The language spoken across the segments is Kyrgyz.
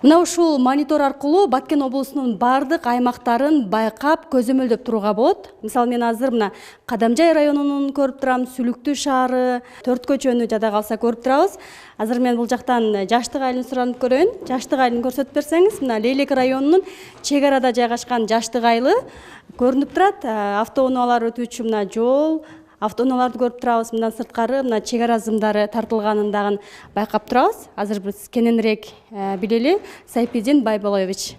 Мына ушул монитор аркылуу Баткен облусунун бардык аймактарын байкап көзөмөлдөп турууга болот. Мисалы мен азыр мына Кадамжай районунун көрүп турам, Сүлүктүү шаары, Төрт көчөнү жада калса көрүп турабыз. Азыр мен бул жактан Жаштык айылын суранып көрөйүн. Жаштык айылын көрсөтүп берсеңиз, мына Лейлек районунун чек арада жайгашкан Жаштык айылы көрүнүп турат. Автоунаалар өтүүчү мына жол, автоунааларды көрүп турабыз. Мындан сырткары мына чек ара зымдары тартылганын дагы байкап турабыз. Азыр биз кененирээк билели. Сайпидин Байболоевич.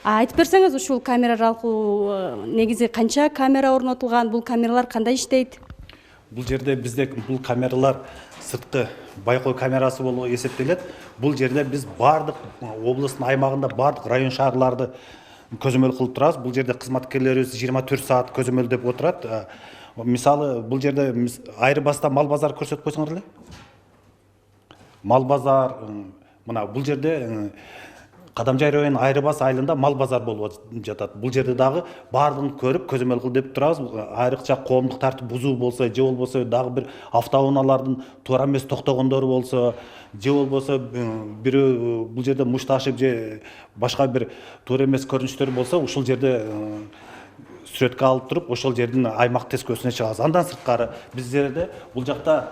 Айтып берсеңиз, ушул камералар аркылуу негизи канча камера орнотулган, бул камералар кандай иштейт? Бул жерде бизде бул камералар сырткы байкоо камерасы болуп эсептелет. Бул жерде биз бардык облустун аймагында бардык район шаарларды көзөмөл кылып турабыз. Бул жерде кызматкерлерибиз 24 саат көзөмөлдөп отурат. Мисалы бул жерде айрбаста мал базар көрсөтүп койсоңор эле. Мал базар мына бул жерде Кадамжай районунун Айрыбас айылында мал базар болуп жатат. Бул жерде дагы баардыгын көрүп көзөмөл кылып деп турабыз. Айрыкча коомдук тартип бузуу болсо, же болбосо дагы бир автоунаалардын туура эмес токтогондору болсо, же болбосо бирөө бул жерде муш ташып же башка бир туура эмес көрүнүштөр болсо, ушул жерде сүрөткө алып туруп, ошол жердин аймак тескөөсүнө чыгабыз. Андан сырткары биздерде бул жакта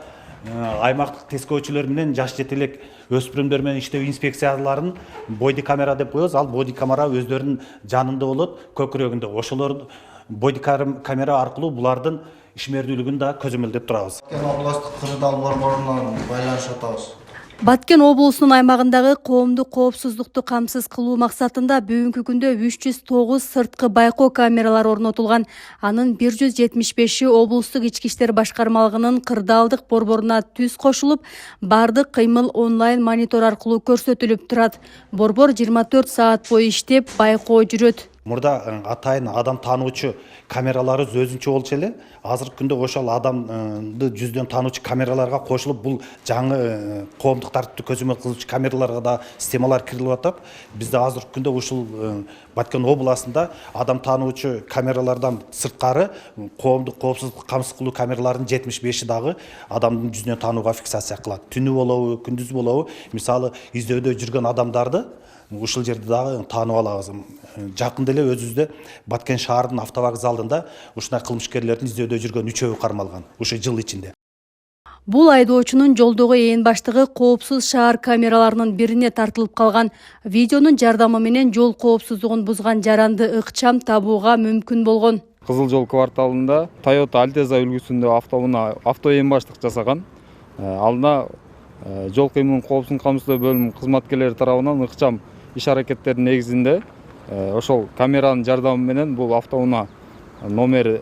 аймактык тескөөчүлөр менен жаш жетелек өспүрүмдөр менен иштөө инспекцияларын бойди камера деп коебуз. Ал бойди камера өздөрүнүн жанында болот, көкүрөгүндө. Ошолор бойди камера аркылуу булардын ишмердүүлүгүн да көзөмөлдөп турабыз. Областтык кырдаал борборунан байланышып атабыз. Баткен облусунун аймагындагы коомдук коопсуздукту камсыз кылуу максатында бүгүнкү күндө 309 сырткы байкоо камералары орнотулган. Анын 175и облустук ички иштер башкармалыгынын кырдаалдык борборуна түз кошулуп, бардык кыймыл онлайн монитор аркылуу көрсөтүлүп турат. Борбор 24 саат бою иштеп, байкоо жүрөт. Мурда атайын адам таануучу камералары өзүнчө болчу эле. Азыркы күндө ошол адамды жүздөн таануучу камераларга кошулуп, бул жаңы коомдук тартипти көзөмөл кылуучу камераларга да системалар кирилип атат. Бизде азыркы күндө ушул Баткен областында адам таануучу камералардан сырткары коомдук коопсуздукту камсыз кылуу камераларынын 75и дагы адамдын жүзүнөн таанууга фиксация кылат. Түнү болобу, күндүз болобу, мисалы издөөдө жүргөн адамдарды ушул жерде дагы таанып алабыз. Жакында эле өзүбүздө Баткен шаардын автовокзалында ушундай кылмышкерлердин издөөдө жүргөн 3-өө кармалган ушу жыл ичинде. Бул айдоочунун жолдогу ээн баштыгы коопсуз шаар камераларынын бирине тартылып калган. Видеонун жардамы менен жол коопсуздугун бузган жаранды ыкчам табууга мүмкүн болгон. Кызыл жол кварталында Toyota Alteza үлгүсүндө авто ээн баштык жасаган. Алына жол кыймылын коопсуздугун камсыздоо бөлүмүнүн кызматкерлери тарабынан ыкчам иш-аракеттердин негизинде ошол камеранын жардамы менен бул автоунаа номери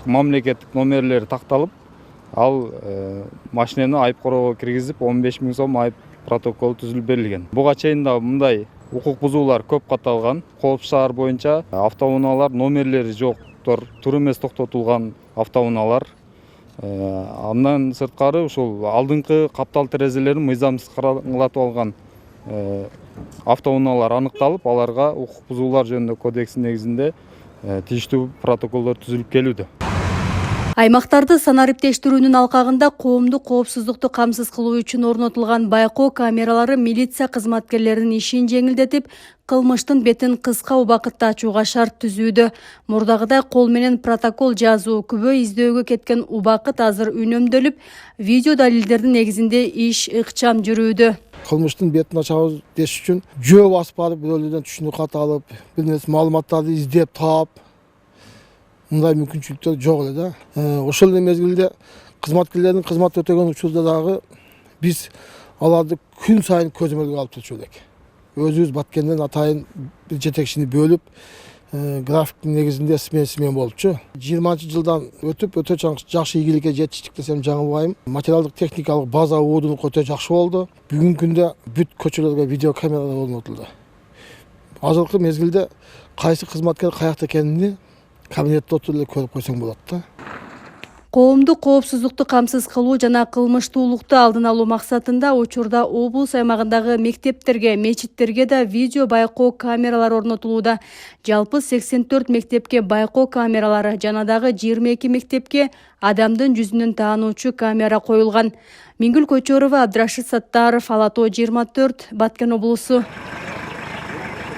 мамлекеттик номерлери такталып, ал машинени айыпкороого киргизип 15 000 сом айып протоколу түзүлүп берилген. Буга чейин да мындай укук бузуулар көп катталган. Коопсуз шаар боюнча автоунаалар номерлери жоктор, туура эмес токтотулган автоунаалар. Андан сырткары ушул алдыңкы каптал терезелерин мыйзамсыз караңгылатып алган автоунаалар аныкталып, аларга укук бузуулар жөнүндө кодекстин негизинде тийиштүү протоколдор түзүлүп келүүдө. Аймактарды санариптештирүүнүн алкагында коомдук коопсуздукту камсыз кылуу үчүн орнотулган байкоо камералары милиция кызматкерлеринин ишин жеңилдетип, кылмыштын бетин кыска убакытта ачууга шарт түзүүдө. Мурдагыдай кол менен протокол жазуу, күбө издөөгө кеткен убакыт азыр үнөмдөлүп, видео далилдердин негизинде иш ыкчам жүрүүдө. Кылмыштын бетин ачабыз деш үчүн жөө басып барып, бирөөлөрдөн түшүнүк кат алып, бир нерсе маалыматтарды издеп таап, мындай мүмкүнчүлүктөр жок эле да. Ошол эле мезгилде кызматкерлердин кызмат өтөгөн учурда дагы биз аларды күн сайын көзөмөлгө алып турчу элек. Өзүбүз Баткенден атайын бир жетекчини бөлүп, графиктин негизинде смен болупчу. 20-жылдан өтүп, өтө жакшы ийгиликке жетиштик десем жаңылбайм. Материалдык техникалык база уудунук өтө жакшы болду. Бүгүнкү күндө бүт көчөлөргө видео камералар орнотулду. Азыркы мезгилде кайсы кызматкер каякта экенин кабинетте отуруп эле көрүп койсоң болот да. Коомдук коопсуздукту камсыз кылуу жана кылмыштуулукту алдын алуу максатында учурда облус аймагындагы мектептерге, мечиттерге да видео байкоо камералары орнотулууда. Жалпы 84 мектепке байкоо камералары жана дагы 22 мектепке адамдын жүзүнөн таануучу камера коюлган. Мингүл Көчөрова, Абдрашид Саттаров, Ала Тоо 24, Баткен облусу.